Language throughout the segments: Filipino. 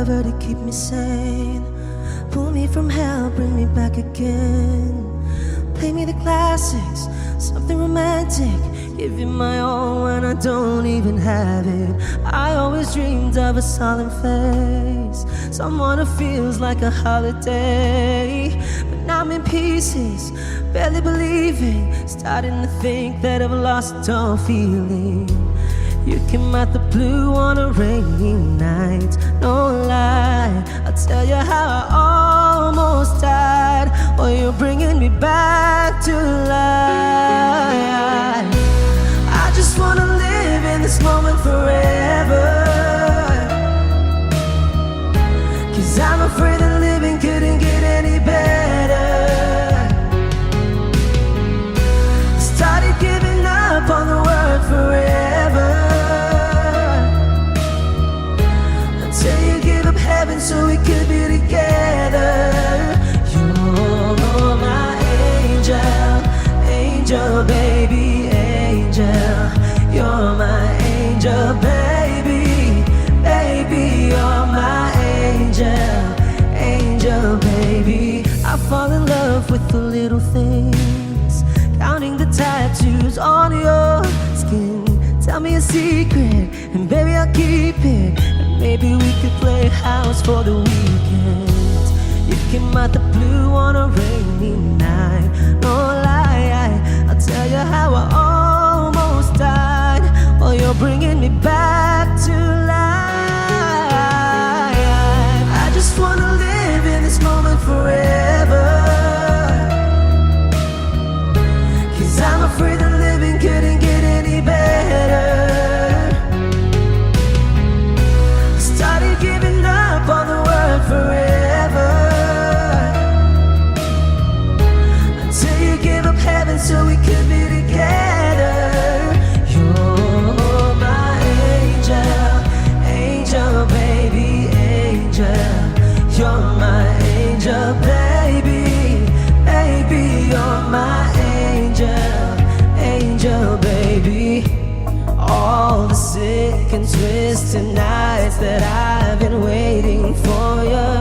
forever to keep me sane. Pull me from hell, bring me back again. Play me the classics, something romantic. Give you my all when I don't even have it. I always dreamed of a solemn face, someone who feels like a holiday. But now I'm in pieces, barely believing, starting to think that I've lost all feeling. You came out the blue on a rainy night, no lie, I'll tell you how I almost died. Oh, you're bringing me back to life. I just wanna live in this moment forever, 'cause I'm afraid that living couldn't get any better. I started giving up on the word forever, until you give up heaven so we could be together. You're my angel, angel baby, angel. You're my angel baby, baby. You're my angel, angel baby. I fall in love with the little things, counting the tattoos on your skin. Tell me a secret, and baby I'll keep it. And maybe we could play house for the weekend. You came out the blue on a rainy night, no lie, I'll tell you how I almost died. Oh, you're bringing me back to life. I just wanna live in this moment forever, 'cause I'm afraid that living couldn't get any better. Started giving up on the word forever, until you gave up heaven so we could be together. You're my angel, angel baby, angel. You're my angel baby, baby. You're my angel, angel baby. All the sick and twisted nights that I've been waiting for you,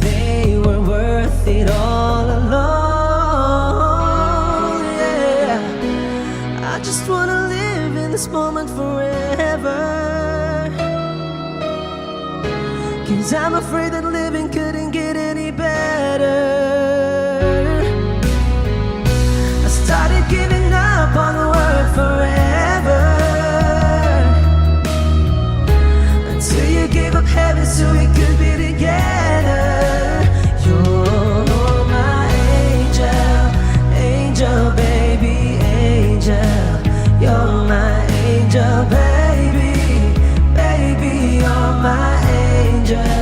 they were worth it all alone, yeah. I just wanna live in this moment forever, 'cause I'm afraid that living couldn't get any better. I started giving up on the word forever, until you gave up heaven so we could be together. You're my angel, angel baby, angel. You're my angel baby, baby. You're my angel,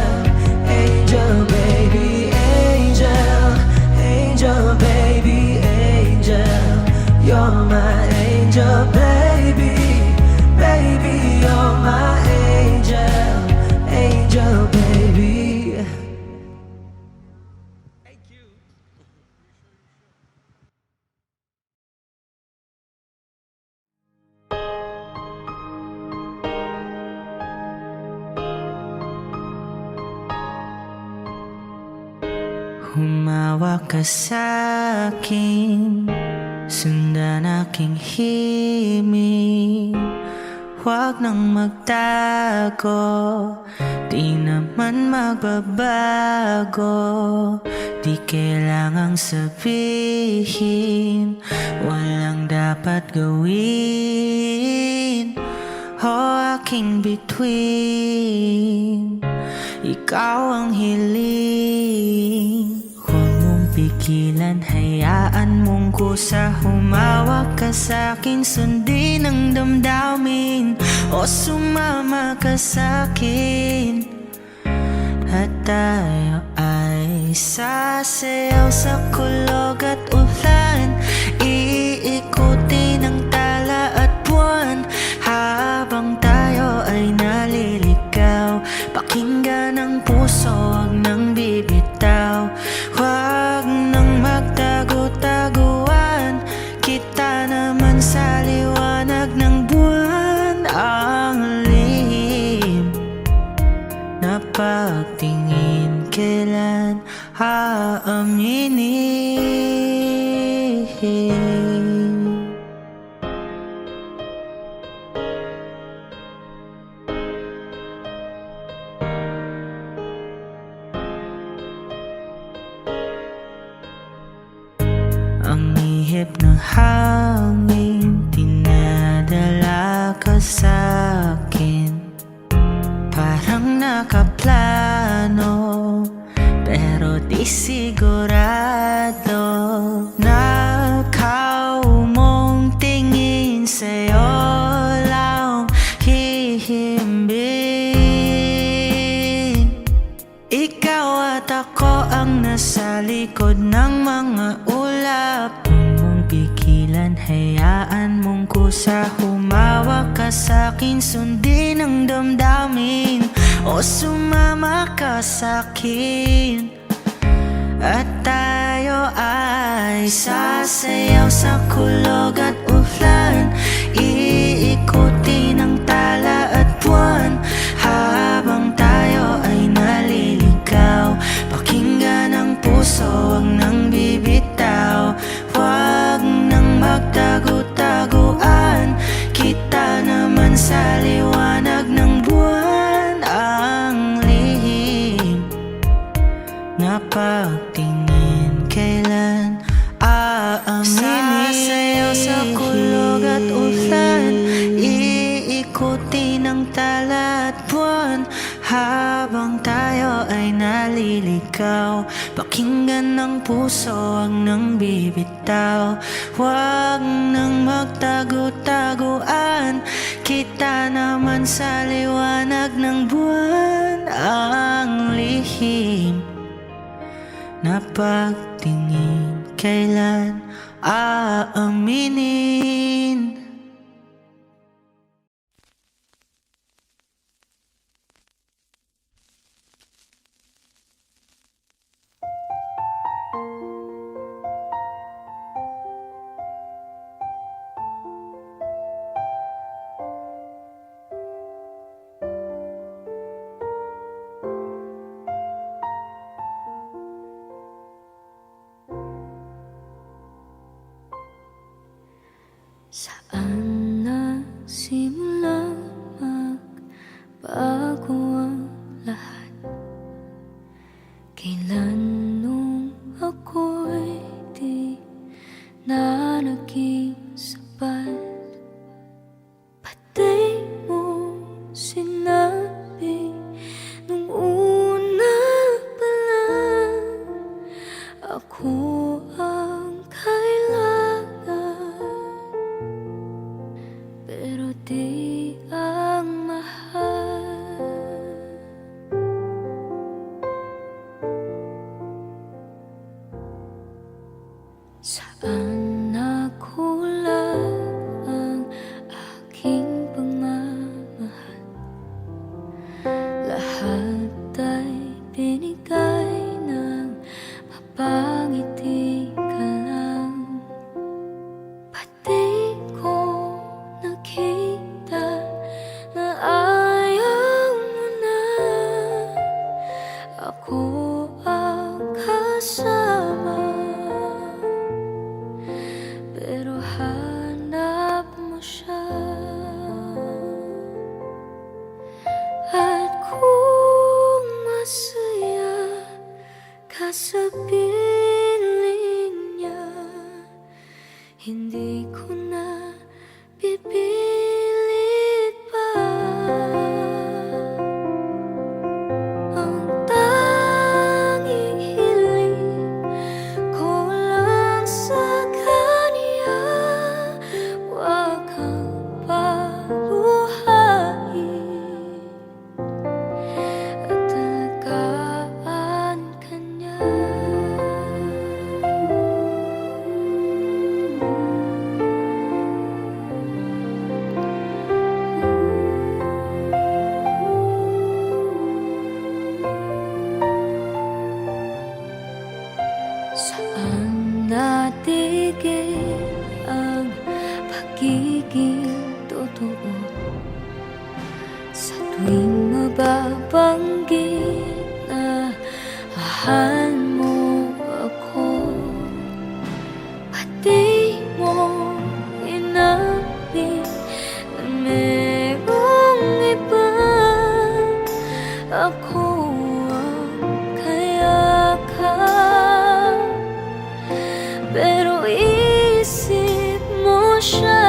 angel baby, angel, angel baby, angel. You're my angel baby, baby. You're my angel, angel baby. Humawak ka sa'kin, sundan aking himig. Huwag nang magtago, di naman magbabago. Di kailangang sabihin, walang dapat gawin. O aking bituin, ikaw ang hiling. Huwag mong pigilan, hayaan mong kusa. Humawak ka sa'kin, sundin ang damdamin. O sumama ka sa'kin, at tayo ay sasayaw sa kulog at ulan. Iikutin ang tala at buwan, habang tayo ay naliligaw. Pakinggan ang puso, huwag nang bibitaw. Huwag nang magtago-taguan, kita naman sa liwanag ng buwan. Ang lihim na ka sa'kin, parang nakaplano, pero di sigurado. Nakaw mong tingin sa'yo lang hihimbing. Ikaw at ako ang nasa likod ng mga ulap. Huwag mong pigilan, hayaan mong kusa. Humawak ka sa'kin, sundin ang damdamin, o sumama ka sa'kin. At tayo ay sasayaw sa kulog at ulan, iikutin ang tala at buwan, habang tayo ay naliligaw. Pakinggan ang puso, wag nang bibitaw. Huwag nang magtago-taguan, kita naman sa liwanag ng buwan. Ang lihim na pagtingin, kailan aaminin? Sasayaw sa kulog at ulan, iikutin ang tala at buwan, habang tayo ay naliligaw. Pakinggan ng puso, wag nang bibitaw. Huwag nang magtago-taguan, kita naman sa liwanag ng buwan. Ang lihim na pagtingin, kailan aaminin? Saan nagsimula magbago ang lahat? Kailan nung ako'y di na naging sapat? Pati mo sinabi nung una pa lang, ako ang kailangan, pero di ang mahal. Saan nakulang ang aking pagmamahal? Lahat ay binigay ng mapangiti ka lang. Pati ko nakita na ayaw mo na, ako ang kasama, pero hanap mo siya. At kung masaya ka sa piling niya, hindi ko na pipilit pa. Ang tanging hiling ko lang sa kanya, huwag kang paluhain at alagaan ka niya. Saan natigil ang pagiging totoo? Sa tuwing mababanggit na mahal mo ako, pati mo inamin na merong iba. Ako ang kayakap, pero isip mo siya.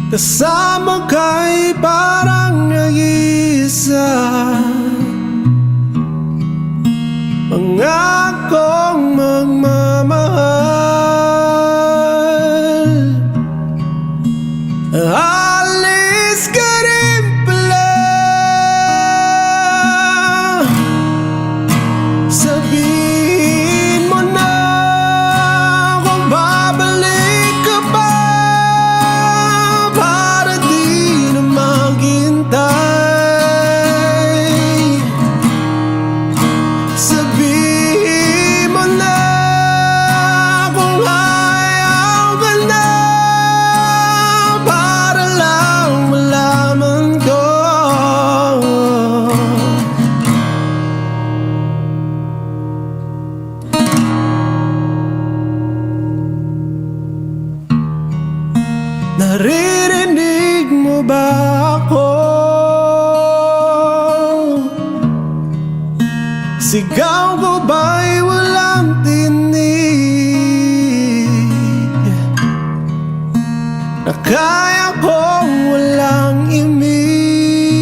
Kasama ka'y parang nag-iisa. Pangakong magmamahal. Alis ka rin pala. Sabihin mo na kung babalik ka pa, para di na maghintay. Sabihin mo na kung ayaw ka na, para lang malaman ko. Naririnig mo ba ako? Sigaw ko ba'y walang tinig? Na kaya kong walang imig.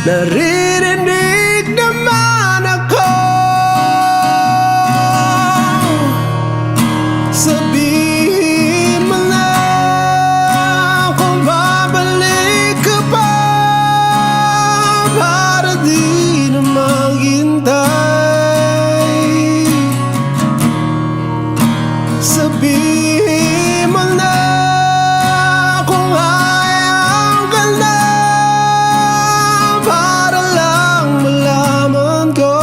Naririnig naman ako. Sabihin mo na kung babalik ka pa, para di na maghintay. Sabihin mo na kung ayaw ka na, para lang malaman ko.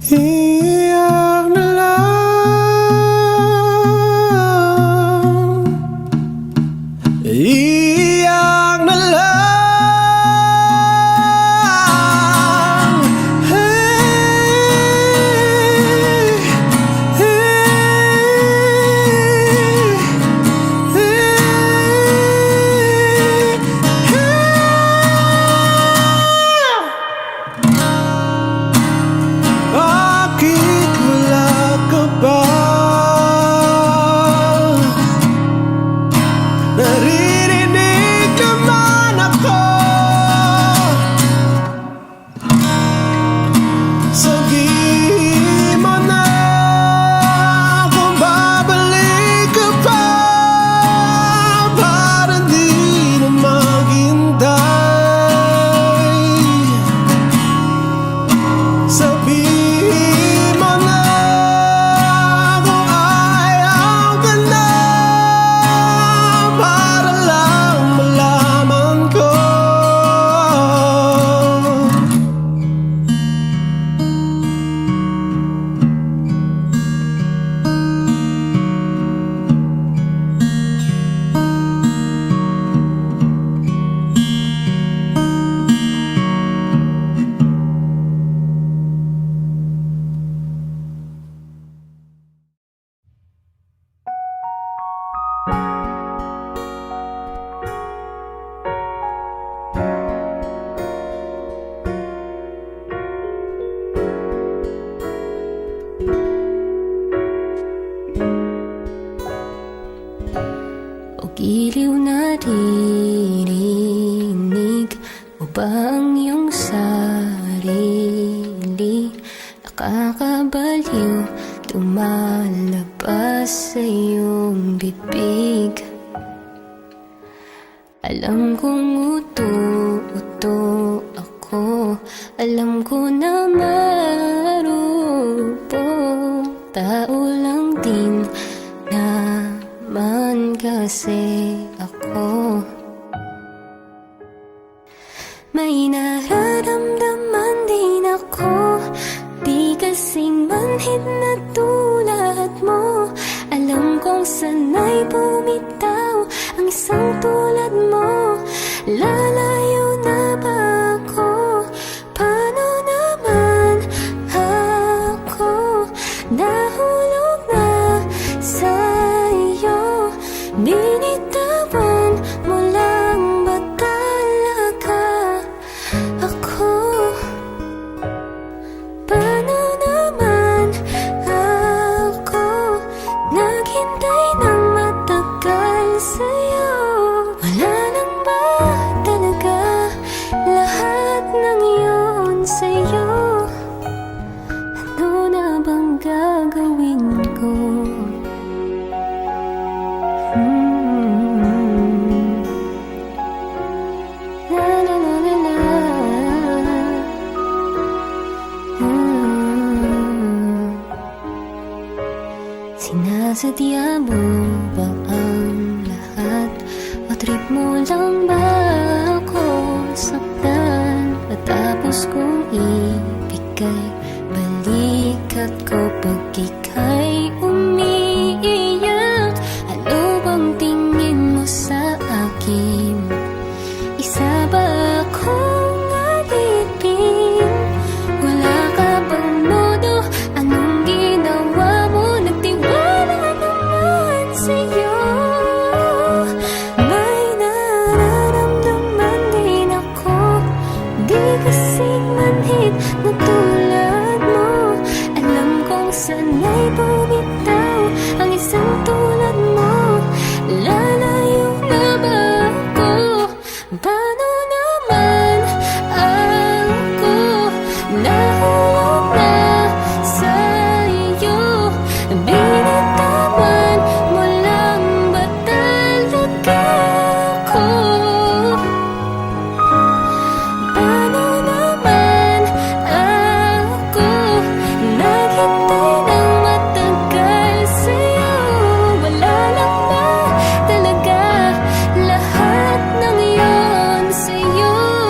Iyak na lang. Iyak na lang. Hey, bakit wala ka ba? Naririnig naman ako. Sabihin mo na kung babalik ka pa, para di na maghintay. Sabihin mo na kung ayaw ka na, para lang malaman ko. O giliw naririnig mo ba ang iyong sarili? Nakakabaliw, lumalabas sa iyong bibig. Alam kong uto-uto ako, alam ko na marupok, tao lang din naman kasi ako. May nararamdaman din ako, di kasing manhid na tulad mo. Alam kong sanay bumitaw ang isang tulad mo. Lalayo na ba ako? Paano naman? Sinasadya mo ba ang lahat? O trip mo lang ba ako saktan? Matapos kong ibigay balikat ko pag ika'y umiiyak. Ano bang tingin mo sa akin? Isa ba akong alipin? Wala ka bang modo? Anong ginawa mo? Nagtiwala naman sa'yo. May nararamdaman din ako. Di kasing manhid na tulad mo. Alam kong sanay bumitaw ang isang tulad mo. Lalayo na ba ako? Paano naman ako nahulog na sa'yo? Binitawan mo lang ba talaga ako? Paano naman ako naghintay ng matagal sa'yo? Wala lang ba talaga lahat ng iyon sa'yo?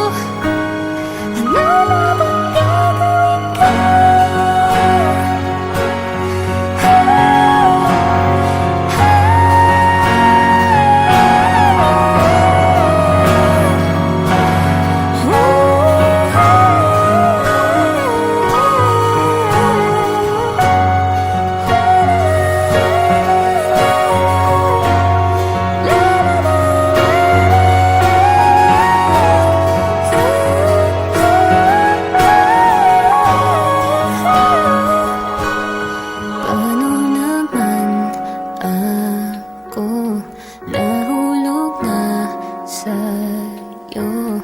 Ano ba bang gagawin ko? Paano naman ako nahulog na sa'yo?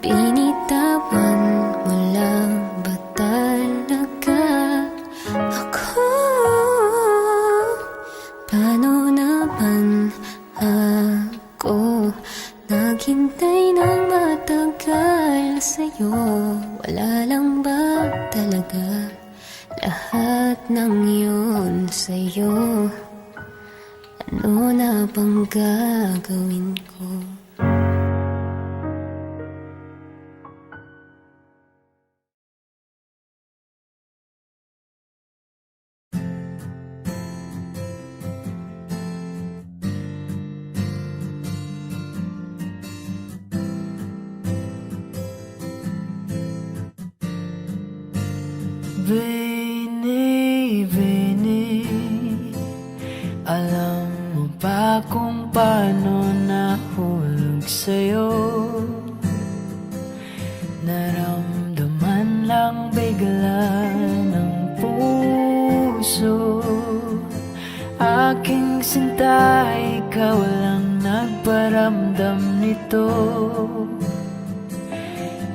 Binitawan mo lang ba talaga ako? Paano naman ako naghintay ng matagal sa'yo? Wala lang ba talaga lahat ng yun sa'yo? Ano na bang gagawin ko? Vini, Vini, alam mo ba kung paano nahulog sa'yo? Naramdaman lang bigla ng puso. Aking sinta, ikaw lang nagparamdam nito.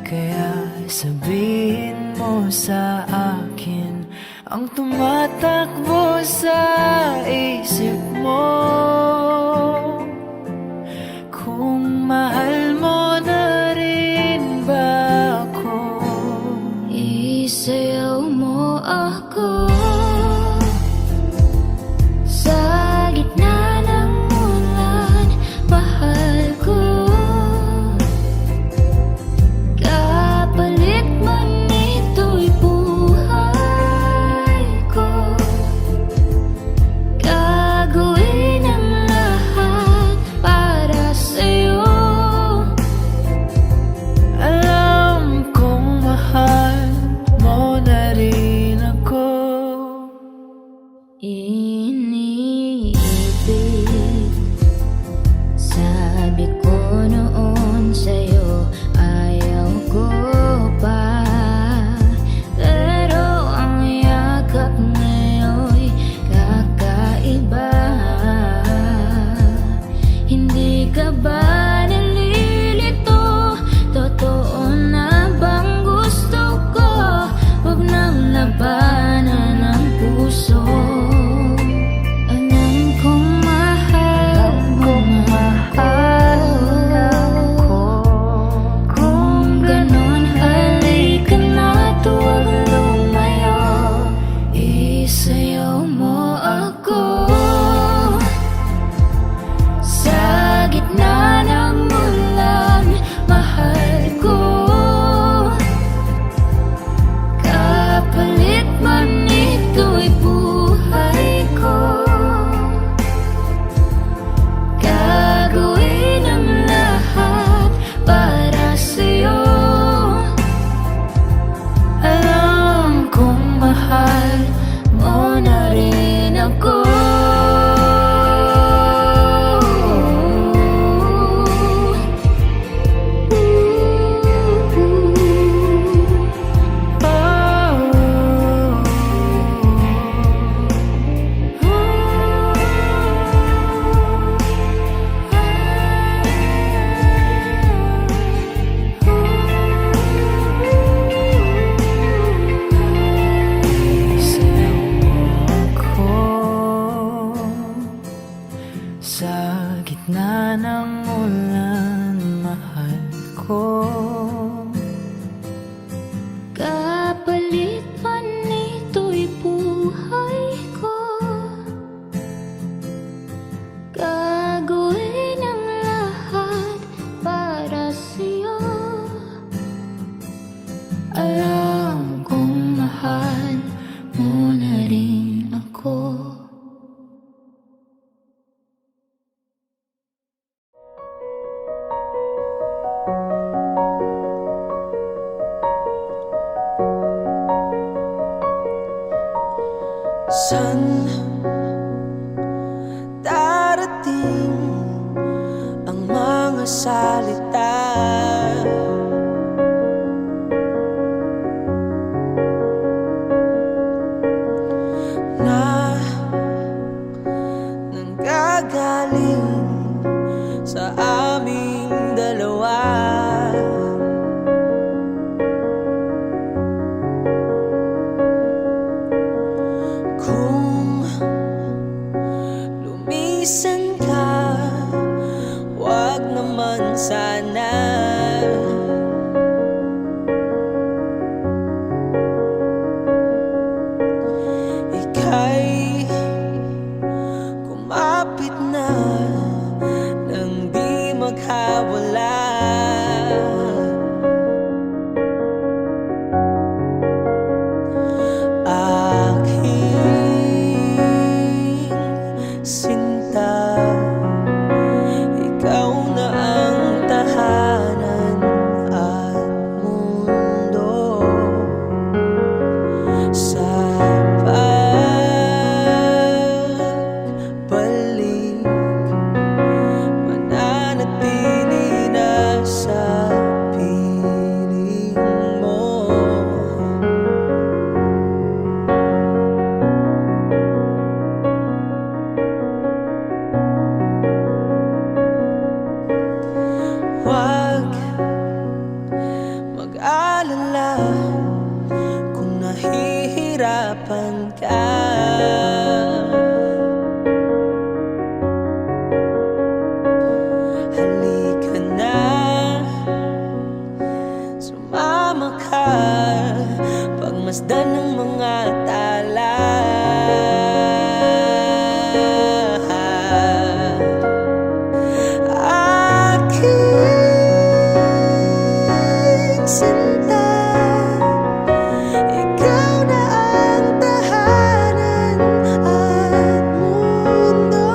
Kaya sabihin mo sa akin ang tumatakbo sa isip mo. Kung mahal mo na rin ba ako? Isayaw mo ako sa gitna ng ulan, mahal ko. Kapalit man ito'y buhay ko. Gagawin ang lahat para sa'yo. Alam kong mahal mo na rin ako. San darating ang mga salita? Na nanggagaling sa aming dalawa. Kung lumisan ka, wag naman sana. Ika'y kumapit na nang di maghawala. Aking sinta, ikaw na ang tahanan at mundo. Sa pagbalik, mananatili na sa piling mo. Huwag mag-alala kung nahihirapan ka. Halika na, sumama ka, pagmasdan ng mga tala. Aking sinta, ikaw na ang tahanan at mundo.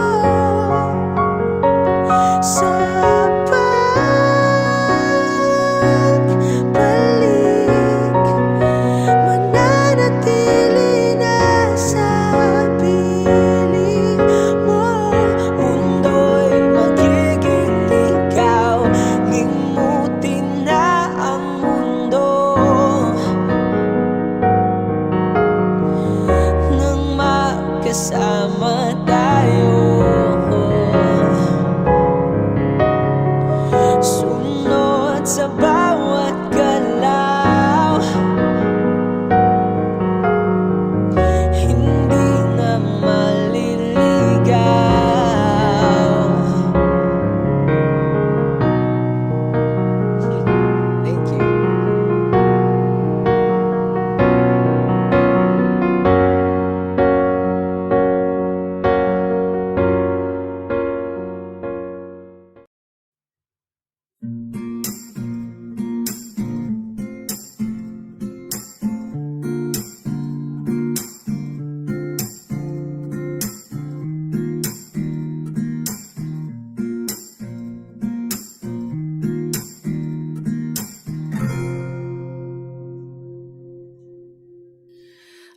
Sa pagbalik, mananatili na sa piling mo. Mundo'y magiging ikaw, limutin na ang mundo. Nang magkasama tayo, sunod sa bawat galaw, hindi na maliligaw. Thank you.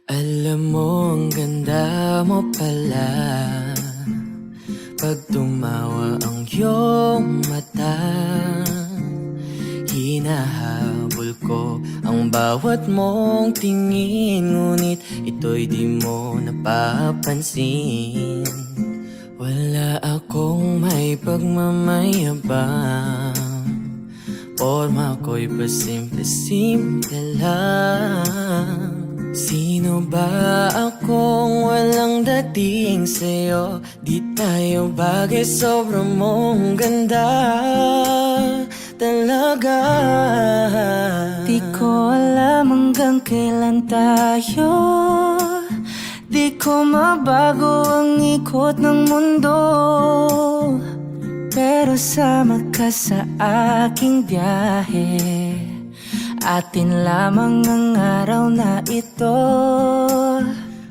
Alam mo, ang ganda mo pala pag tumawa ang iyong mata. Hinahabol ko ang bawat mong tingin, ngunit ito'y di mo napapansin. Wala akong may pagmamayabang, forma ko'y pasimple-simple lang. Sino ba akong walang dating sa'yo? Di tayo bagay, sobrang mong ganda talaga. Di ko alam hanggang kailan tayo, di ko mabago ang ikot ng mundo. Pero sama ka sa aking biyahe, atin lamang ang araw na ito.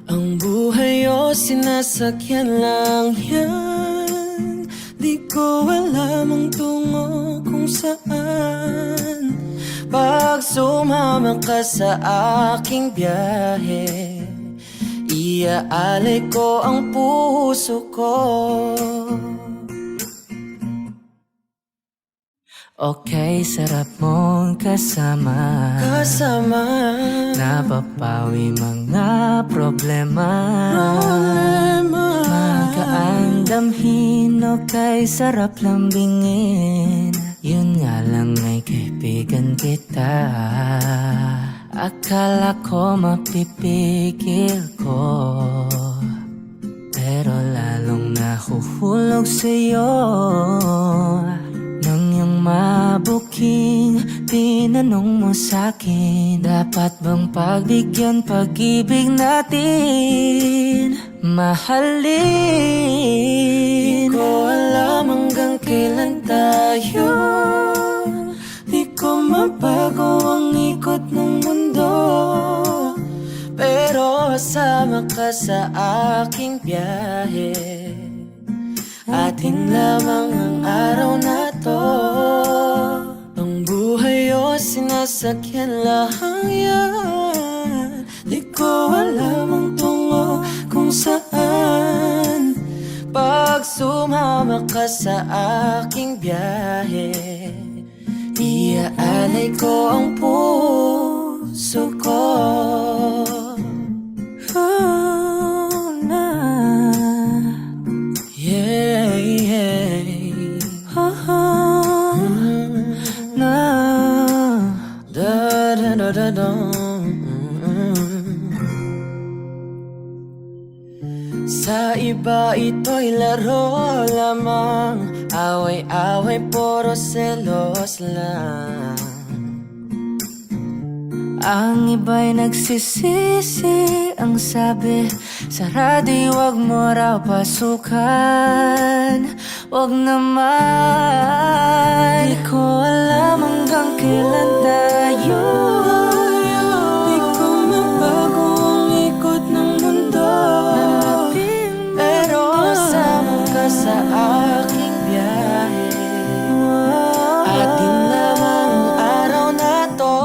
Ang buhay o sinasakyan lang yan, di ko alam ang tungo kung saan. Pag sumama ka sa aking biyahe, iaalay ko ang puso ko. Okay, sarap mong kasama. Napapawi mga problema. Magaan damhin, okay, sarap lambingin. Yun nga lang ay kaibigan kita. Akala ko mapipigil ko, pero lalong nahuhulog sa'yo. Nang iyong mabuking tinanong mo sa'kin, dapat bang pagbigyan pag-ibig natin? Mahalin. Di ko alam hanggang kailan tayo. Di ko mabago ang ikot ng mundo, pero kasama ka sa aking biyahe. Atin lamang ang araw na to. Ang buhay o sinasakyan lang yan. Di ko alam ang tungo kung saan. Pag sumama ka sa aking biyahe, iaalay ko ang puso ko. Sa iba ito'y laro lamang, away-away puro selos lang. Ang iba'y nagsisisi, ang sabi sa radyo, wag mo raw pasukan. Wag naman. Di ko alam hanggang kailan tayo. Di ko mabago ang ikot ng mundo, pero kasama ka sa aking biyahe. Atin lamang ang araw na to.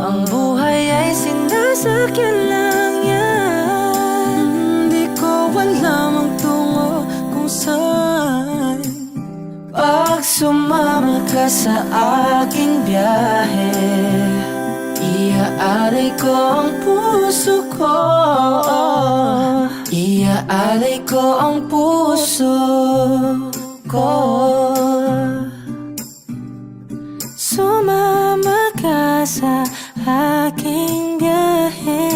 Ang buhay ay sinasakyan lang yan. Di ko alam ang tungo kung saan. Pag sumama ka sa aking biyahe, iaalay ko ang puso ko. Iaalay ko ang puso ko. Sumama ka sa aking biyahe.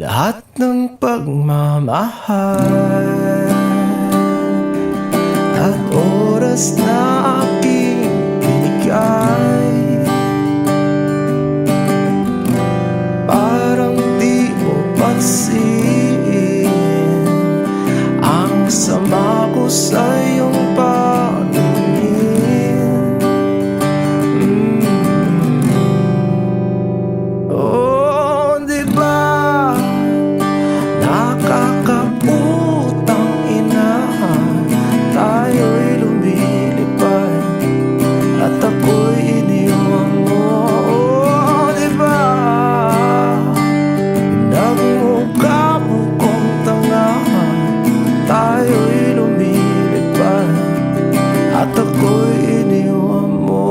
Lahat ng pagmamahal at oras na aking binigay, parang di mo pansin ang sama ko sa iyong paningin. Oh, di ba nakakaputang ina, tayo'y lumilipad at ako'y iniwan mo. Oh, di ba nagmukha mo kong tanga, tayo'y lumilipad at ako'y iniwan mo.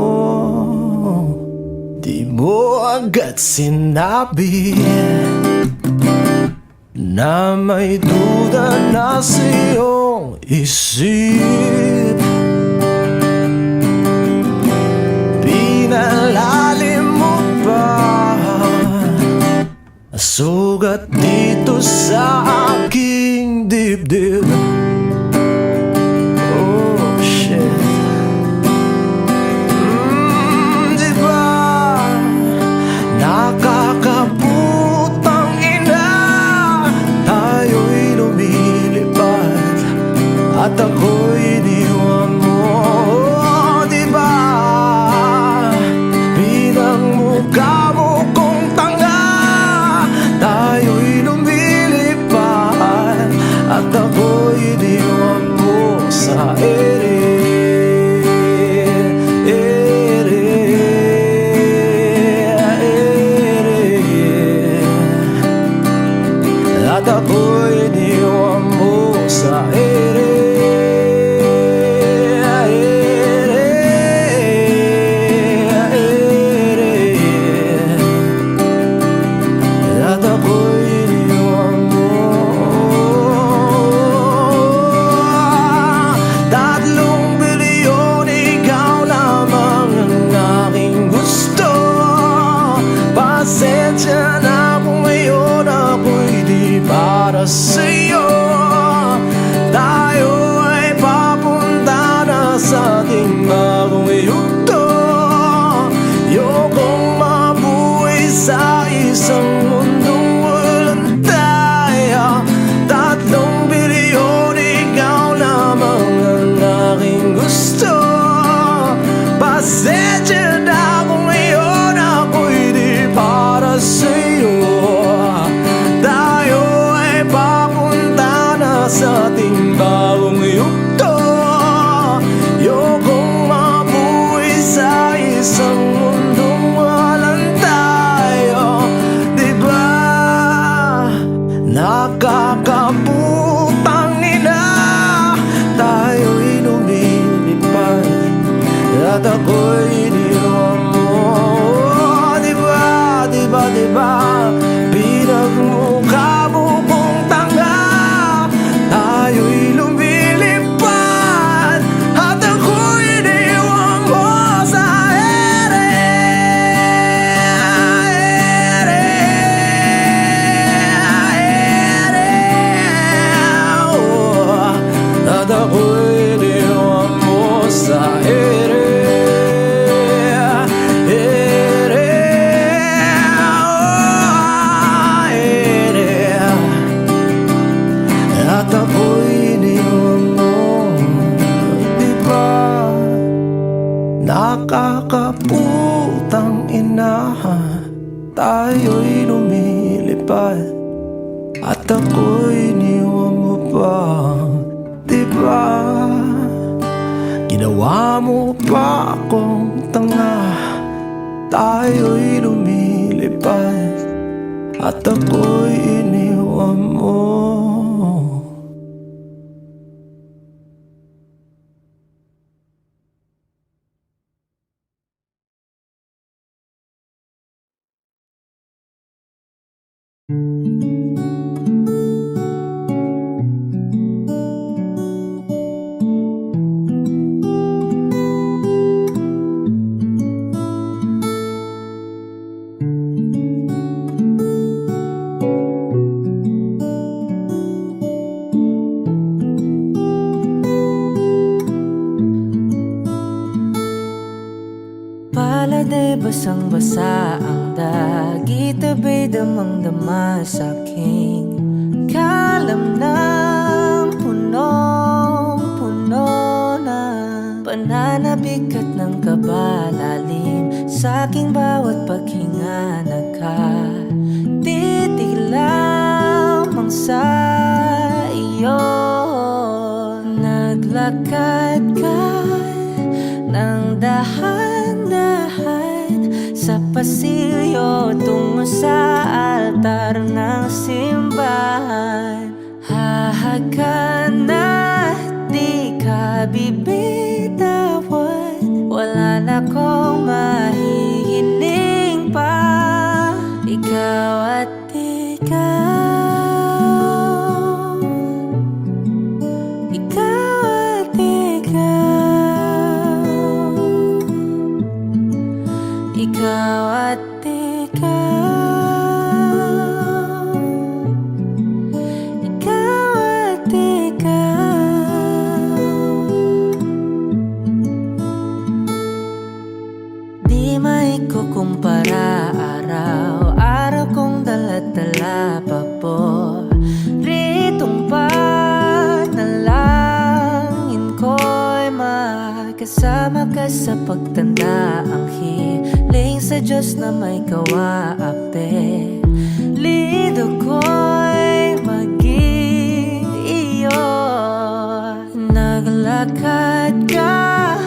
Di mo agad sinabi na may duda na sa iyong isip. Pinalalim mo pa sugat dito sa aking dibdib. Oh shit. Di ba nakakaputang ina, tayo'y lumilipad at ako'y iniwan mo. Oh, di ba pinangmukha mo kong tanga, tayo'y lumilipad at at ako'y iniwan mo sa ere. At ako'y iniwan mo. 3 bilyon, ikaw lamang ang aking gusto. Pasensya na kung ngayon ako'y di para sa'yo. Tayo ay papunta na sa ating bagong yugto. Ayokong mabuhay sa isang mundong walang tayo. 3 bilyon, ikaw lamang ang aking gusto. Pasensya na kung ngayon ako'y di para sa'yo. Tayo ay papunta na sa ating bagong yugto. Ayokong mabuhay sa isang mundong walang tayo. Diba nakakaputang ina, tayo'y lumilipad at ako'y iniwan mo. Diba, diba, diba, pinagmukha mo kong tanga. Tayo'y lumilipad at ako'y iniwan mo sa ere. At ako'y iniwan mo sa ere. At ako'y iniwan mo. Diba nakakaputang ina, tayo'y lumilipad at ako'y iniwan mo pa. Diba ginawa mo pa akong tanga. Tayo'y lumilipad at ako'y iniwan mo. Pala'y basang-basa ang dagit, abay damang-dama sa'king kalamnang punong-puno na pananabik at ng kabalalim sa'king bawat paghinga. Nakatitig lamang sa iyo, naglakad ka ng dahan-dahan sa pasilyo tungo sa altar ng simbahan. Hahagan at di ka bibitawan, wala na kong mahihiling pa. Ikaw at ikaw, ikaw at ikaw, ikaw at ikaw, ikaw at ikaw. Di maikukumpara, araw-araw kong dala-dala pa po ritong panalangin ko'y makasama ka sa pagtanda. Ang hiling sa Diyos na may kawaape, lido ko'y maging iyo. Naglakad ka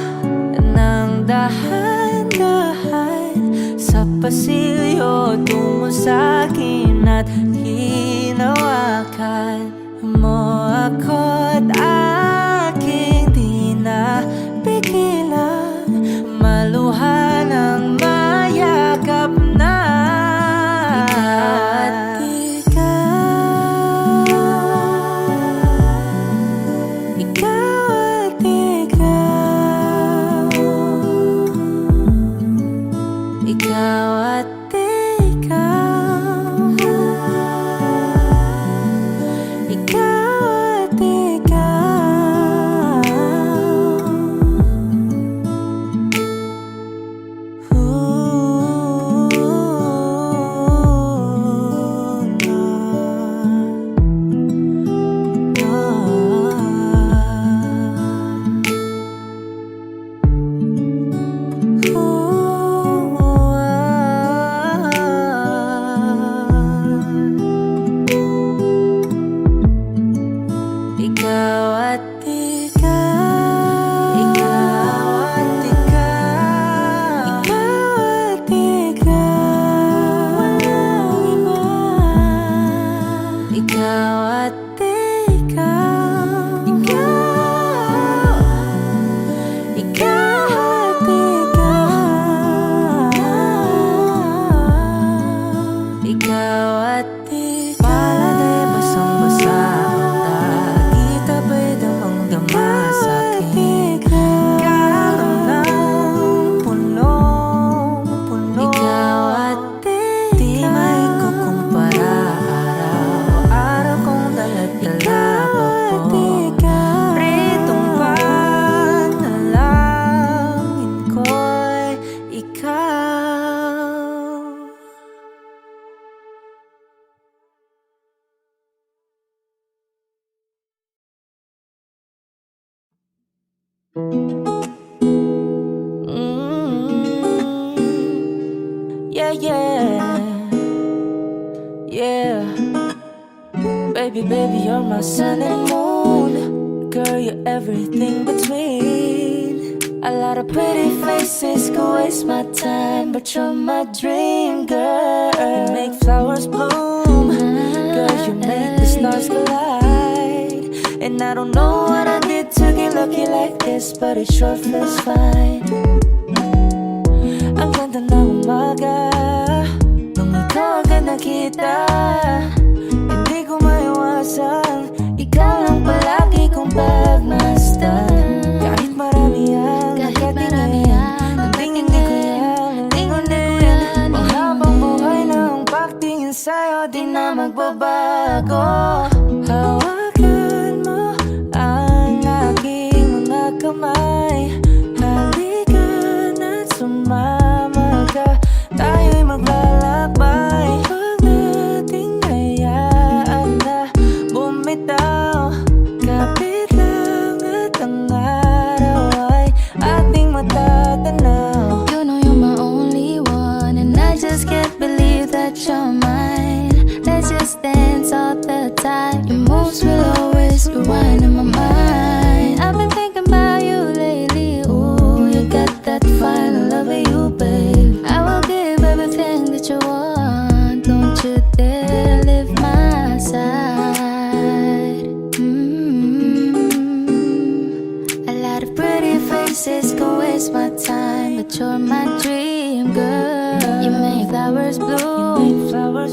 ng dahan-dahan sa pasilyo tungo sa'kin at hinawa hawakan mo ako't aking di na pigilan, maluhan ang mayakap na. Ikaw at ikaw, ikaw at ikaw, ikaw at ikaw. Ikaw at ikaw, ikaw at ikaw, ikaw at ikaw, walang iba. Ikaw at ikaw, ikaw, ikaw at ikaw, ikaw at ikaw. Palagay basang-basa ang dagit, abay damang-dama sa akin. Kalam ng punong-puno. Ikaw at ikaw, di maikukumpara. Araw-araw kong dala-dala pa po. Pritong panalangin ko'y ikaw. Yeah, yeah, yeah. Baby, baby, you're my sun and moon. Girl, you're everything between. A lot of pretty faces could waste my time, but you're my dream girl. You make flowers bloom. Girl, you make the stars collide. And I don't know what I did to get lucky like this, but it sure feels fine. Ang ganda ng umaga nung ikaw agad nakita. Hindi ko maiwasan, ikaw lang palagi kong pagmasdan. Kahit marami ang nakatingin, ang tingin di ko yan, lingon di ko yan. Panghabang buhay na ang pagtingin sa'yo, di na magbabago. Hawakan mo ang aking mga kamay, halika na't sumama ka, tayo'y maglalakbay. Huwag nating hayaan na bumitaw, kapit lang at ang araw ay ating matatanaw. You know you're my only one, and I just can't believe that you're mine. Let's just dance all the time. Your moves will always rewind in my mind. I've been thinking about you lately. Ooh, you got that fine love of you, babe. I will give everything that you want. Don't you dare leave my side. A lot of pretty faces can waste my time, but you're my dream girl. You make flowers bloom.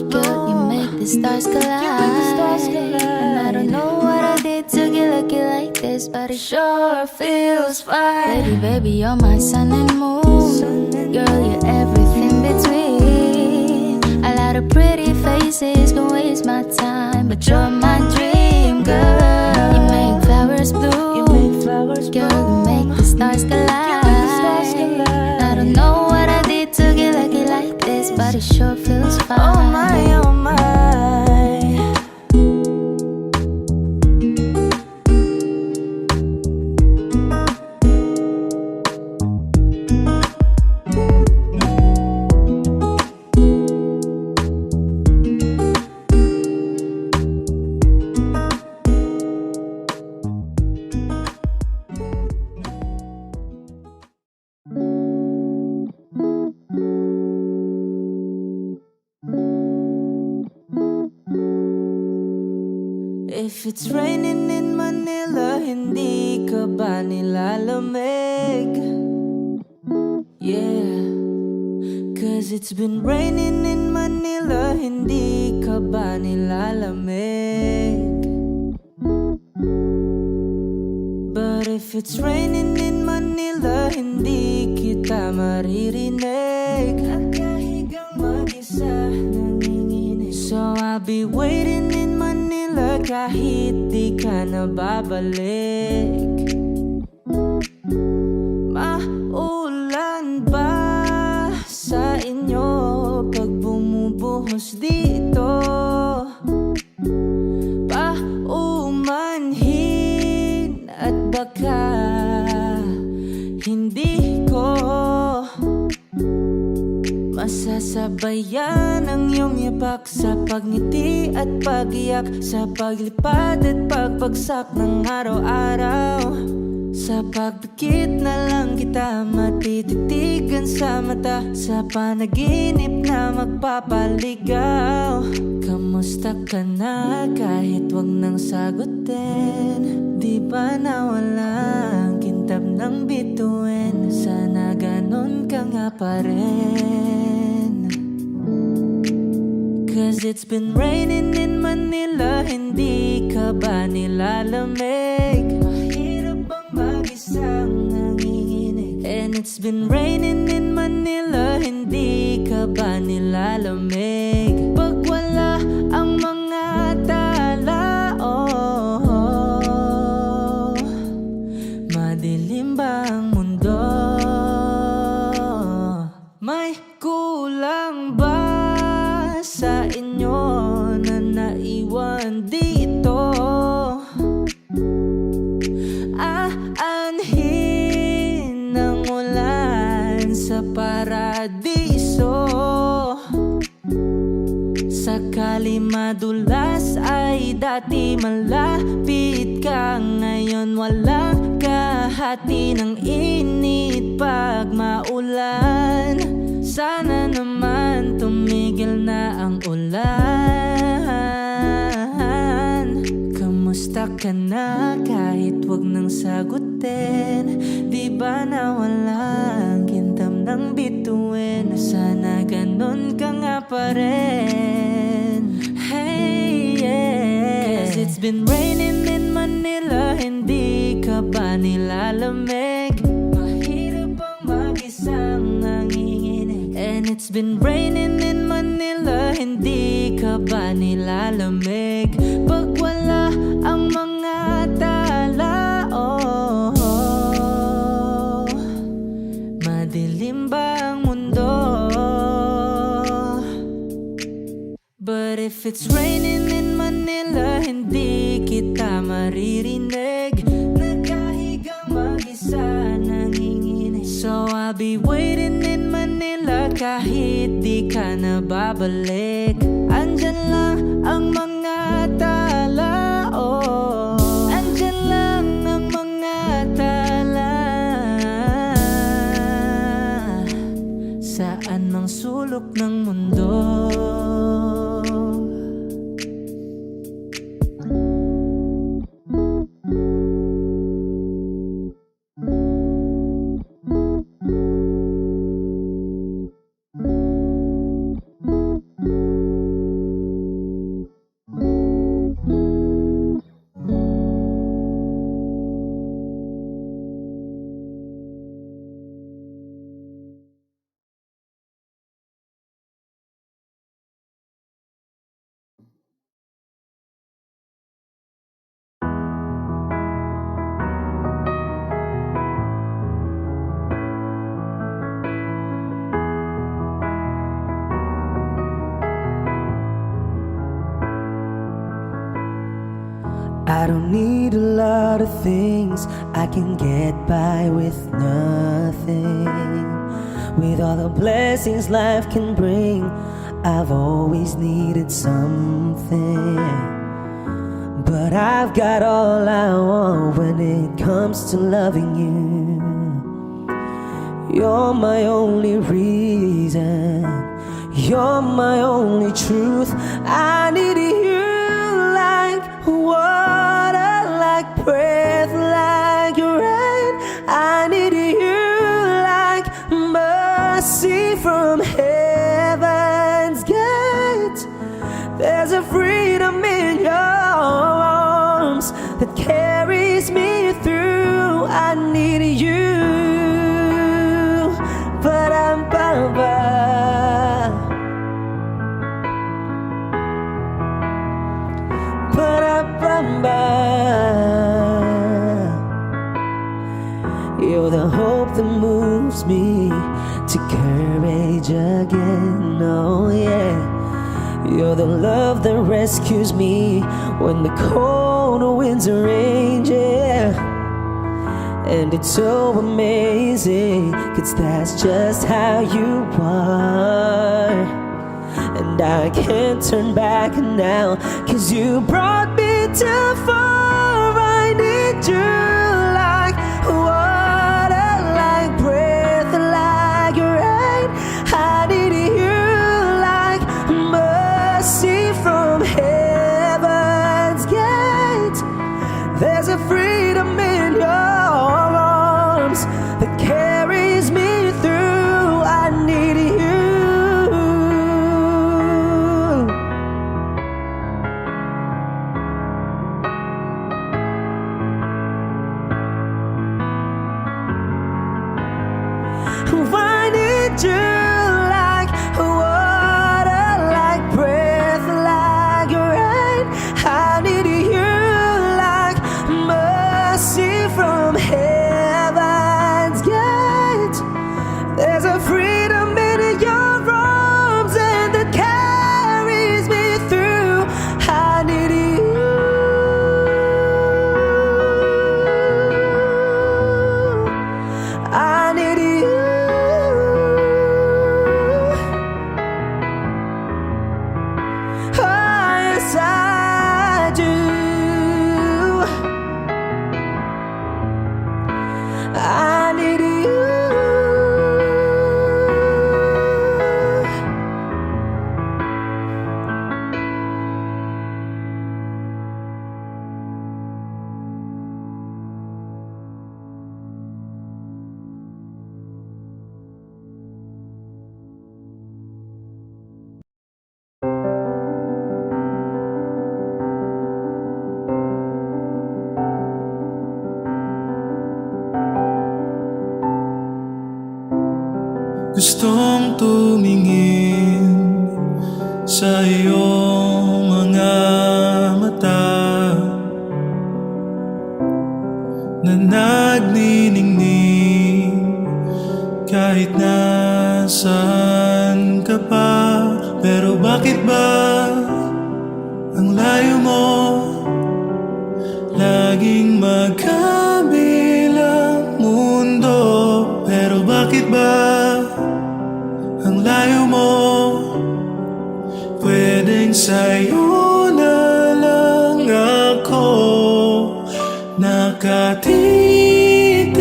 Girl, you make the stars collide. And I don't know what I did to get lucky like this, but it sure feels fine. Baby, baby, you're my sun and moon. Girl, you're everything between. A lot of pretty faces can waste my time, but you're my dream girl. You make flowers bloom. Girl, you make the stars collide. I don't know what I did to get lucky like this, but it sure feels fine. Oh my, oh my. If it's raining in Manila, hindi ka ba nilalamig? Yeah, 'cause it's been raining in Manila, hindi ka ba nilalamig? But if it's raining in Manila, hindi kita maririnig. Nakahigang mag-isa, nanginginig. So I'll be waiting in Manila kahit di ka na babalik. Maulan ba sa inyo pag bumubuhos dito? Paumanhin at baka hindi ko masasabayan ang iyong yapak sa pagngiti at pagiyak, sa paglipad at pagbagsak ng araw-araw. Sa pagpikit na lang kita matititigan sa mata, sa panaginip na magpapaligaw. Kamusta ka na kahit wag nang sagutin? Di ba nawala ang kintab ng bituin? Sana ganon ka nga pa rin. 'Cause it's been raining in Manila, hindi ka ba nilalamig? Mahirap bang mag-isang nanginginig? And it's been raining in Manila, hindi ka ba nilalamig? Pag wala ang mga tala, madilim ba ang mundo? May kulang ba sa inyo na naiwan dito? Aanhin ng ulan sa paradiso. Sakali madulas ay dati malapit ka, ngayon walang kahati ng init pag maulan. Sana naman tumigil na ang ulan. Kamusta ka na kahit wag nang sagutin? Di ba nawala ang kintam ng bituin? Sana ganon ka nga pa rin. Hey, yeah. 'Cause it's been raining in Manila, hindi ka ba nilalamig? Mahirap bang mag-isang nanginginig? And it's been raining in Manila, hindi ka ba nilalamig? Pag wala ang mga tala, madilim ba ang mundo? But if it's raining in Manila, hindi kita maririnig. Nakahigang mag-isa, nanginginig. So I'll be waiting in Manila kahit di ka na babalik. Andyan lang ang mga tala, andyan lang ang mga tala. Saan mang sulok ng mundo. I don't need a lot of things, I can get by with nothing. With all the blessings life can bring, I've always needed something. But I've got all I want when it comes to loving you. You're my only reason, you're my only truth. I need you like what? that carries me through. I need you. Ba-dum-bum-ba. Ba-dum-bum-ba. You're the hope that moves me to courage again, oh yeah. You're the love that rescues me when the cold winds range, yeah. And it's so amazing, 'cause that's just how you are. And I can't turn back now, 'cause you brought me too far. I need you like water, like breath, like rain. I need you like mercy from heaven's gate. There's a freedom in your arms that carries me through. I need you. I need you like water, like breath, like rain. I need you like mercy from heaven's gate. There's a freedom in your arms and that carries me through. I need you. I need you. Oh, yes, I do. I need you. Gustong tumingin sa iyong mga mata na nagniningning kahit nasaan ka pa. Pero bakit ba ang layo mo laging magkabilang mundo? Pero bakit ba ang layo mo? Pwedeng sa'yo na lang ako nakatitig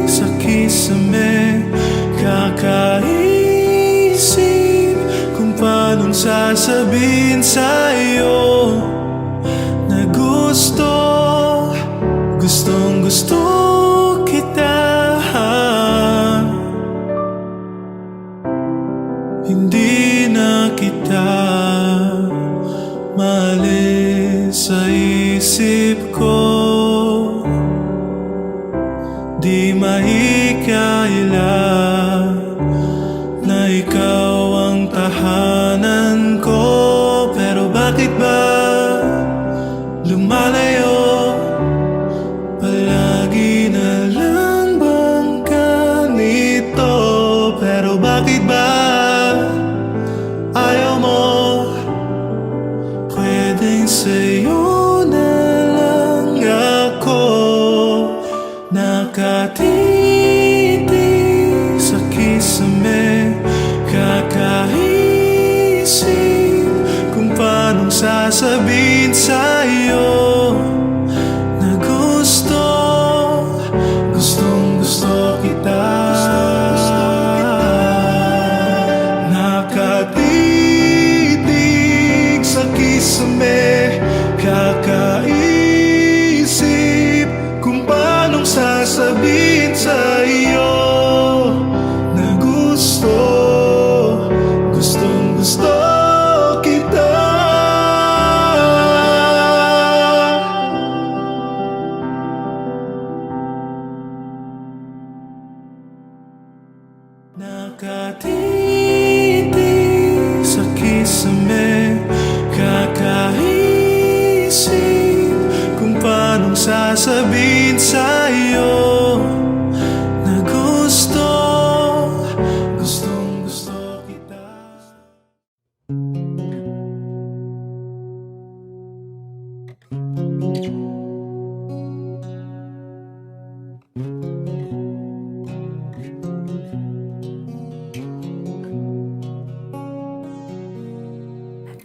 sa kisame, kakaisip kung paanong sasabihin sa'yo na gustong gusto kita. Hindi na kita maalis sa isip ko. Di mahikaila na ikaw ang tahanan ko. Pero bakit ba lumalayo? Palagi na lang bang ganito? Pero bakit ba ayaw mo? Pwedeng sa'yo na lang ako nakatitig sa kisame, kakaisip kung paanong sasabihin sa'yo sasabihin sa'yo na gustong gusto kita.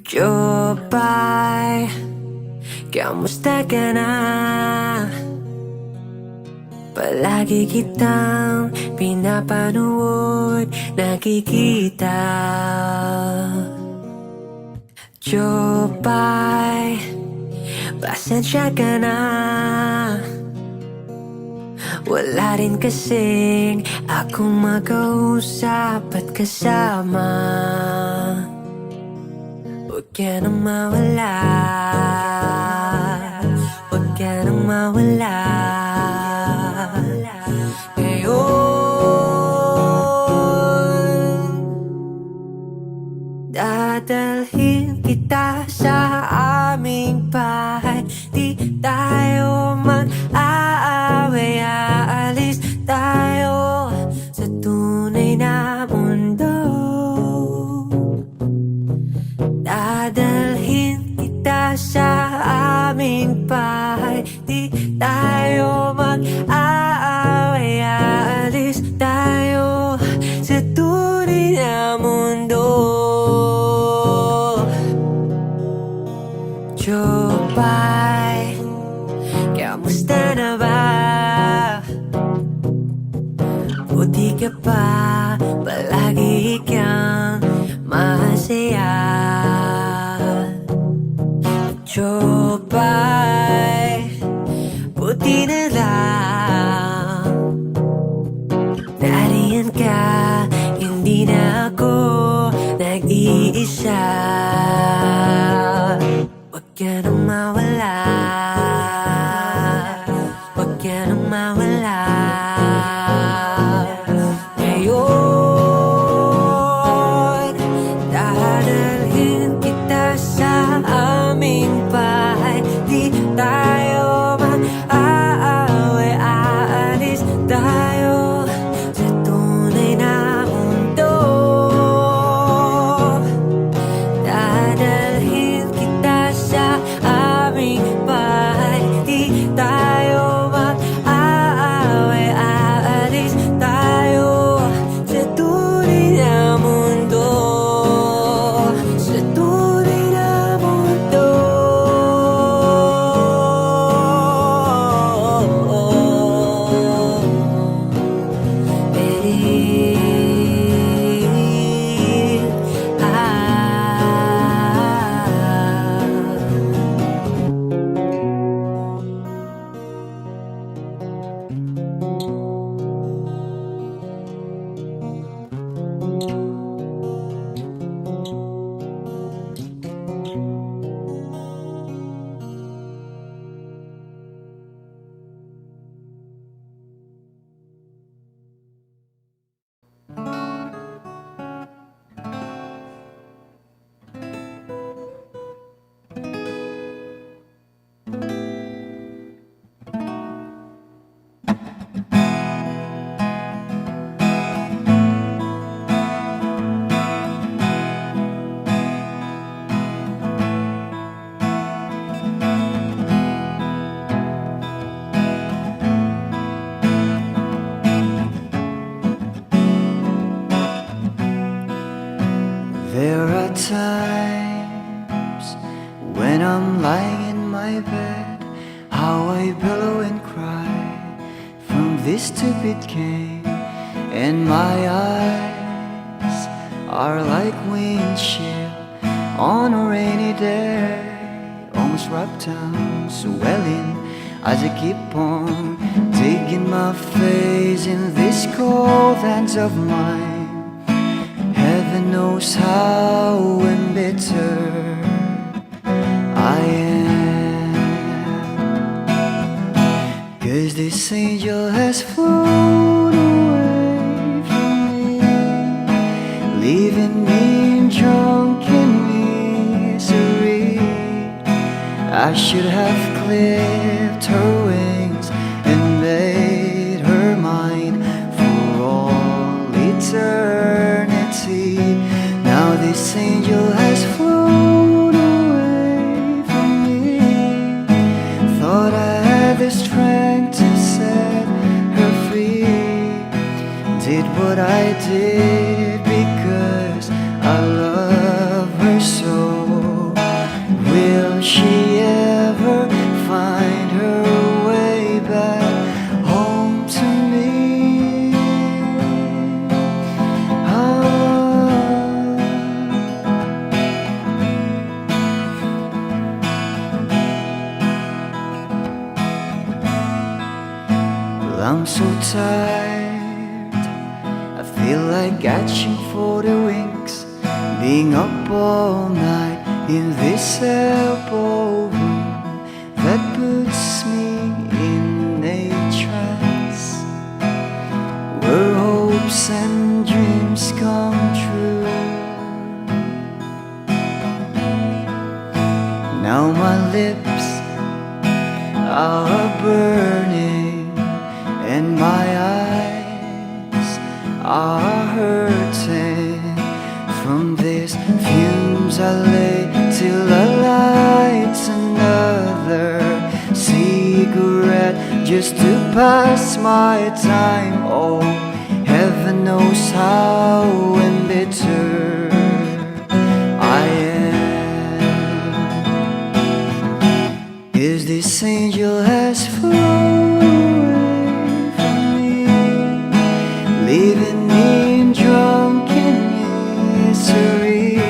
Jopay, kamusta ka na? Palagi kitang pinapanood, nakikita. Jopay, pasensya ka na. Wala rin kasing akong makausap at kasama. Huwag ka nang mawala, huwag ka nang mawala. Ngayon, dadalhin kita sa aming bahay. Di tayo mag-aaway, aalis tayo sa tunay na mundo. Dadalhin kita sa aming bahay. Di tayo mag-aaway, aalis tayo sa tunay na mundo. Jopay, kamusta na ba? Buti ka pa, palagi kang masaya. Jopay, buti na lang nariyan ka, hindi na ako nag-iisa. Huwag ka nang mawala, huwag ka nang mawala. Ngayon, dadalhin kita sa aming bahay. Di tayo mag-aaway, aalis tayo sa tunay na mundo. Dadalhin kita sa aming bahay. Di tayo mag-aaway, aalis tayo sa tunay na mundo. Sa tunay na mundo. There are times when I'm lying in my bed, how I billow and cry from this stupid game, and my eyes are like windshield on a rainy day, almost wrapped down, swelling as I keep on digging my face in these cold hands of mine. Heaven knows how embittered I am, 'cause this angel has flown away from me, leaving me in drunken misery. I should have cleared clipped her wings and made her mine for all eternity. Now this angel has flown away from me. Thought I had the strength to set her free. Did what I did because I love her so. Will she ever find her way back home to me? Well, I'm so tired, I feel like catching for the wings, being up all night in this elbow room that puts me in a trance, where hopes and dreams come true. Now my lips are burning and my eyes are hurting from these fumes I lay till I light another cigarette just to pass my time. Oh, heaven knows how embittered I am. 'Cause this angel has flown away from me, leaving me in drunken misery.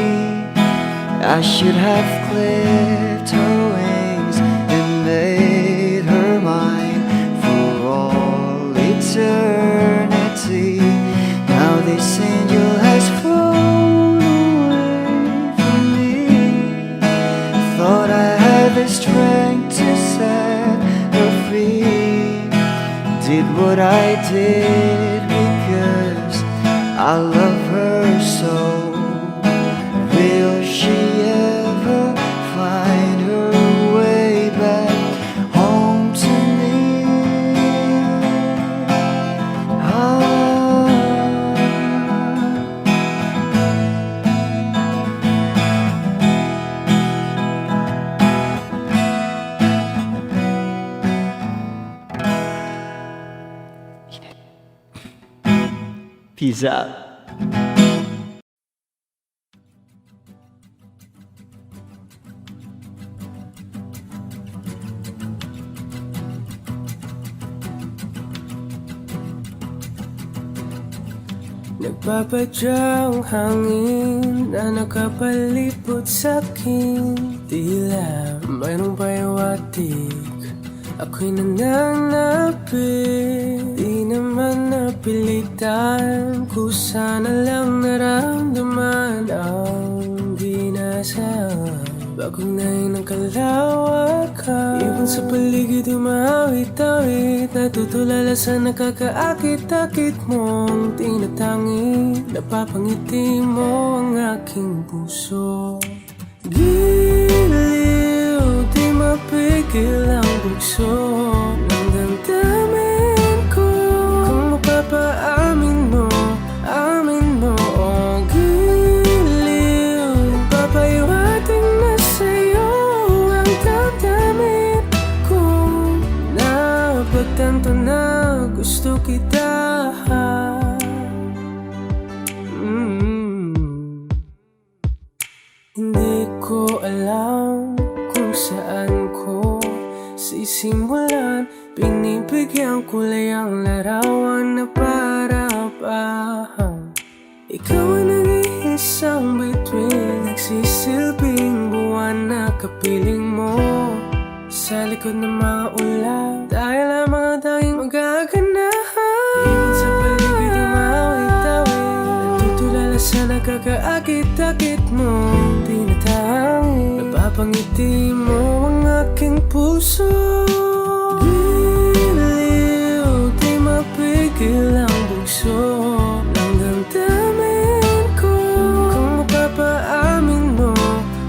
I should have clipped her wings and made her mine for all eternity. Now this angel has flown away from me. Thought I had the strength to set her free. Did what I did because I love her so. Will she ever find her way back home to me? Peace out. Nagpapadya ang hangin na nakapalipot sa'kin. Tila mayroong payawatig, ako'y nananapit. Di naman napilitan, kusana lang naramdaman ang dinasal. Bagong nain ng kalawakan, ibon sa paligid umawit-awit, natutulala sa nakakaakit-akit mong tinatangi. Napapangiti mo ang aking puso. Giliw, di mapigil ang bugso ng damdamin ko. Kung mapapaamin mo, amin mo. Oh, giliw, papayawating na sa'yo ang damdamin ko. Napagtanto na gusto kita. Hindi ko alam kung saan ko sisimulan. Pinibigyan ko lang ang larawan na para-pahan. Ikaw ang nag-iisang bituin, nagsisilbing buwan na kapiling mo. Sa likod ng mga ulan, dahil ang mga tanging magaganahan. Ibon sa paligid umawit-awit, natutulala sa nakakaakit-akit mo. Tinatangi, napapangiti mo ang aking puso. Giliw, di mapigil ang bugso ng damdamin ko. Kung mapapaamin mo,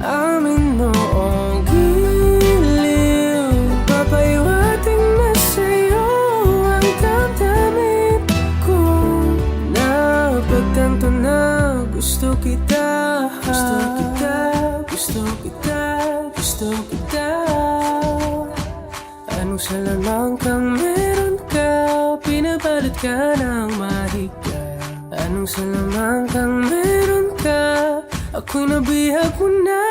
amin mo. Oh, giliw, Anong salamang kang meron ka? Pinabalot ka ng mahika. Anong salamang kang meron ka? Ako'y nabihag mo na.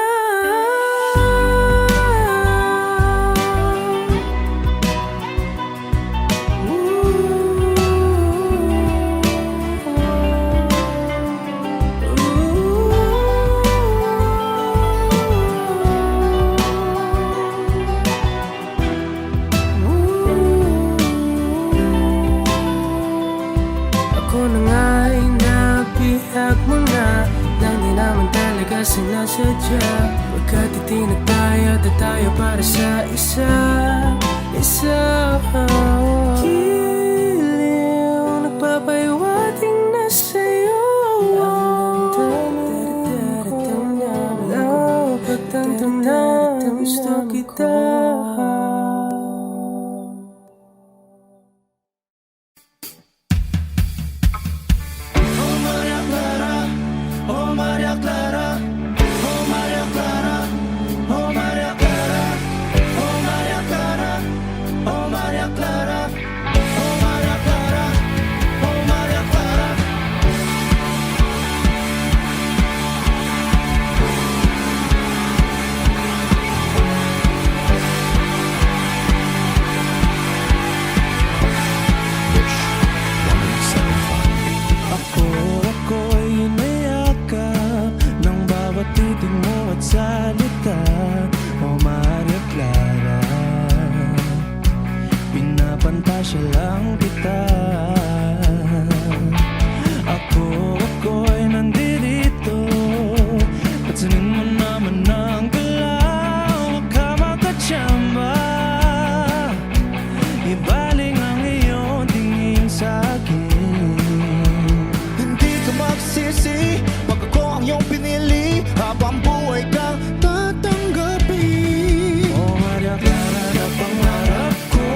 Ako na nga ay nabihag mo na, nang di naman talaga sinasadya. Pagkat itinag tayo at tayo para sa isa't isa. Giliw, nagpapahiwating na sa'yo. Pagtantam na gusto kita. Ako'y inayakap ng bawat titig mo at salita. O Maria Clara, pinapantasya lang kita. Ako'y nandirito, pansinin mo naman ang galaw. Huwag ka magkatsamba, ibaling ang iyong tingin sa'kin. Hindi ka magsisi pag ako ang iyong pinili. Habang buhay kang tatanggapin. O Maria Clara na pangarap ko,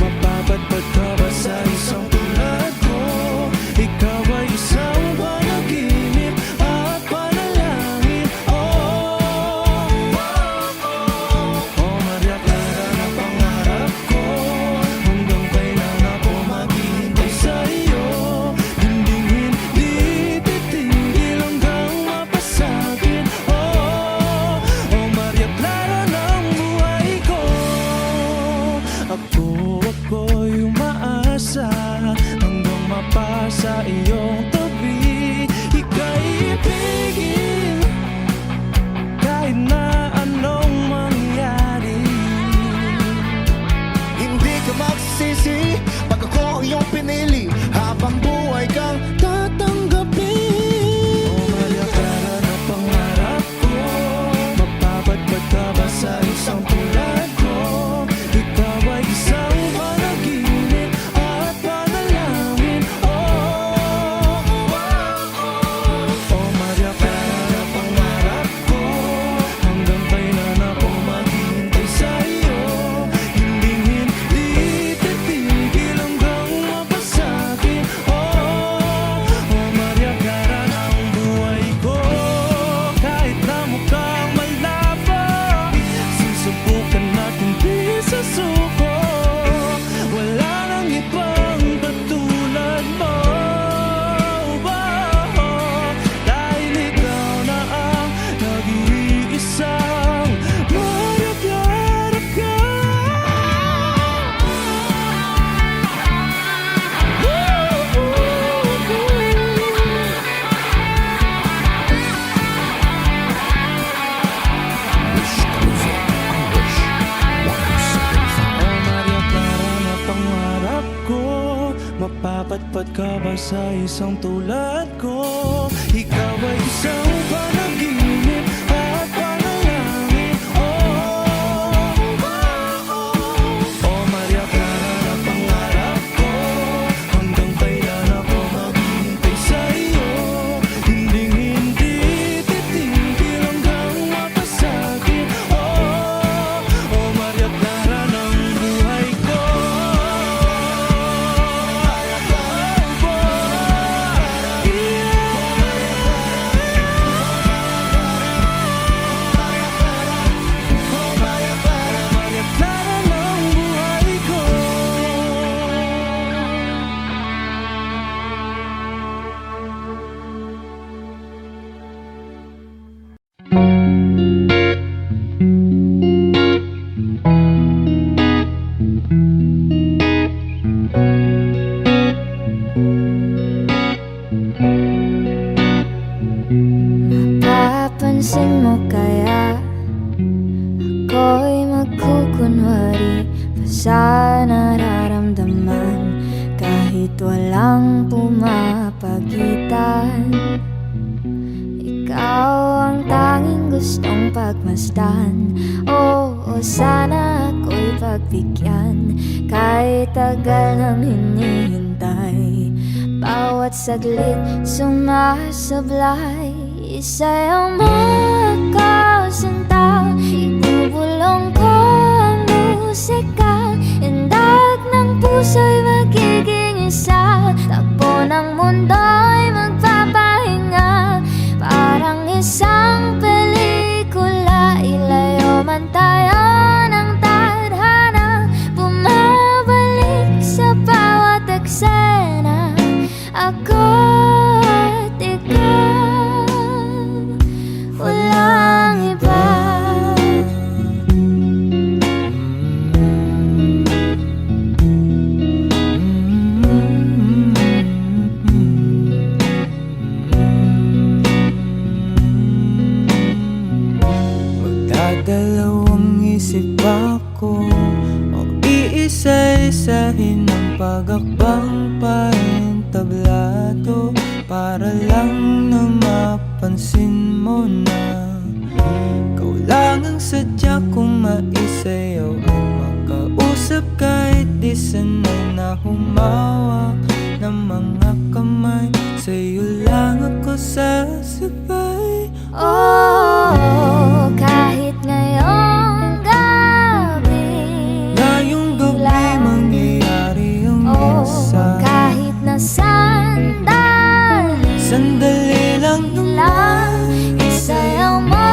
mapapadpad ka ba sa isang tulad ko? Ikaw ay isang panaginip at panalangin. O Maria Clara na pangarap ko, hanggang kailan ako maghihintay sa iyo. Hinding hindi titigil hanggang mapasagin. O Maria Clara ng buhay ko. Ako'y umaasa hanggang mapasa iyong tabi. Ika'y ibigin kahit na anong mangyari. Hindi ka magsisi pag ako ang iyong pinili. Habang buhay kang tatanggapin. O Maria Clara na pangarap ko, mapapadpad ka ba sa isang tulad ko? Ikaw ay isang panaginip at panalangin. O Maria Clara na pangarap ko, hanggang kailan ako maghihintay sa iyo. Hindi titigil hanggang mapasagin. O Maria Clara ng buhay ko. Kahit na mukhang malabo, susubukan natin di susuko. Wala nang ibang katulad mo. Dahil ikaw na ang nag-iisang Maria Clara ka. O Maria Clara na pangarap ko, mapapatpat ka ba sa isang tulad ko? Ikaw ay isang panaginip at panalangin. O Maria Clara na pangarap ko, hanggang kailan ako maghihintay sa iyo. Hindi titigil hanggang mapasagin. O Maria Clara ng buhay ko. sa nararamdaman kahit walang pumapagitan. Ikaw ang tanging gustong pagmasdan. Oo, sana ako'y pagbigyan kahit tagal nang hinihintay. Bawat saglit sumasablay, sa'yo makasinta. Ibubulong ko ang musika, indag ng puso'y magiging isa. Takbo ng mundo'y magpapahinga, parang isang pelikula. Ilayo man tayo ng tadhana, bumabalik sa bawat eksena. Ako at ikaw, walang iba. Magdadalawang isip ako o iisa-isahin ang pag-akbang paentablado, para lang na mapansin mo na ikaw lang ang sadya kong maisayaw at makausap kahit di sanay na humawak ng mga kamay. Sa'yo lang ako sasabay. Oh, kahit ngayong gabi, Ngayong gabi mangyayari ang minsan. kahit na Sandali lang naman, isayaw mo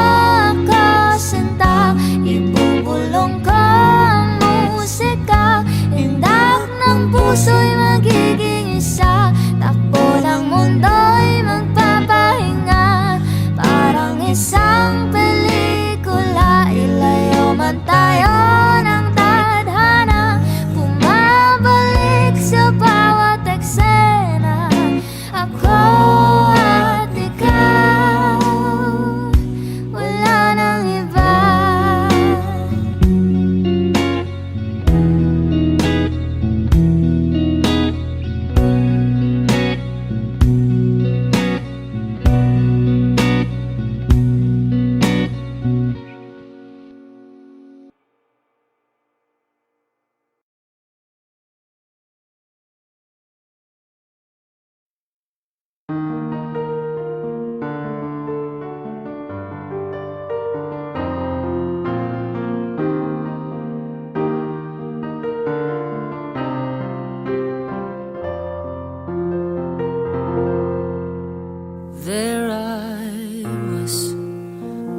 ako sinta. Ibubulong ko ang musika, indak ng puso'y magiging isa. Takbo ng mundo'y magpapahinga, parang isang pelikula. Ilayo man tayo ng tadhana, bumabalik sa bawat eksena. Ako at ikaw, wala nang iba. There I was,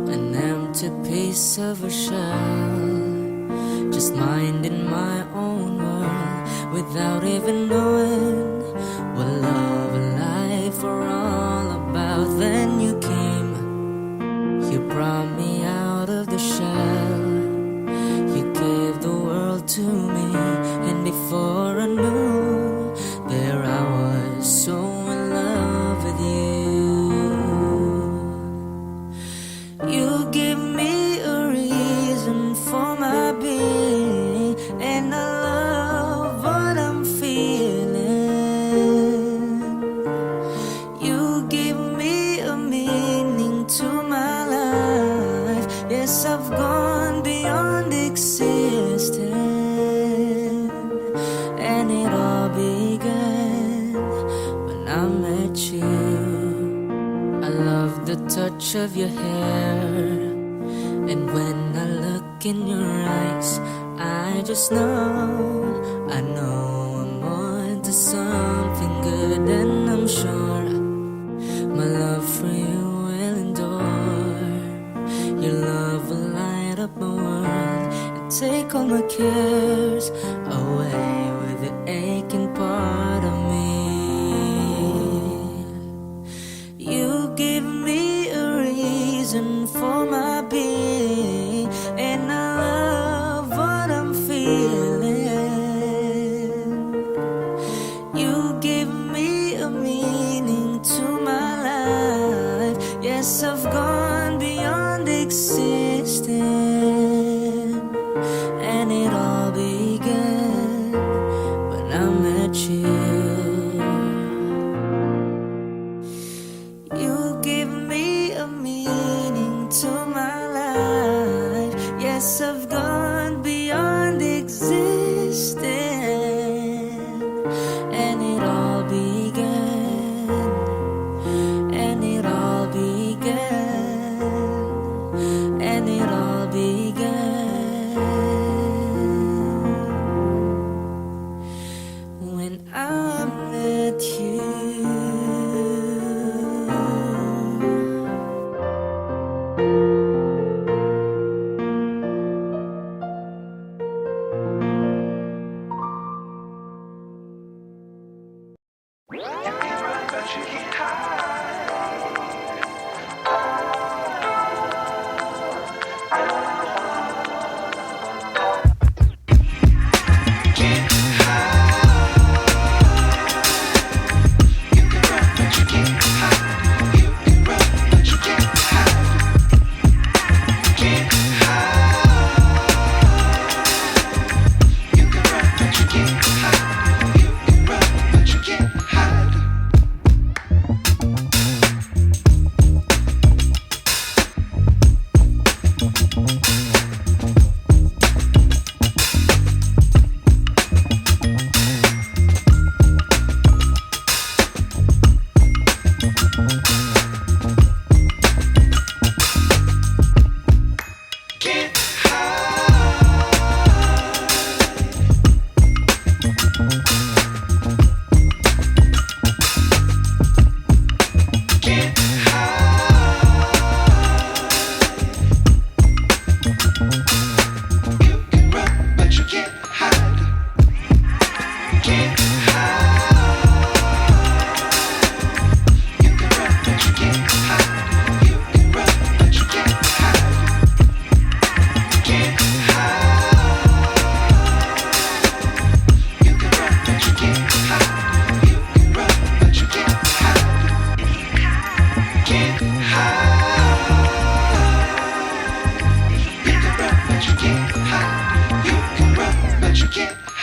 an empty piece of a shell, just minding my own world without even knowing what love and life are all about. Then you came, you brought me out of the shell, you gave the world to me, and before I knew, there I was, so in love with you. You give me a reason for my being, and I love what I'm feeling. You give me a meaning to my life. Yes, I've gone beyond existing, and it all began when I met you. I love the touch of your hair, and when I look in your eyes, I just know, I know I'm on to something good, and I'm sure my love for you will endure. Your love will light up my world and take all my cares away with the aching part of me. You give me a reason for my being, and I love what I'm feeling. You give me a meaning to my life. Yes, I've gone beyond existing, and it all began it.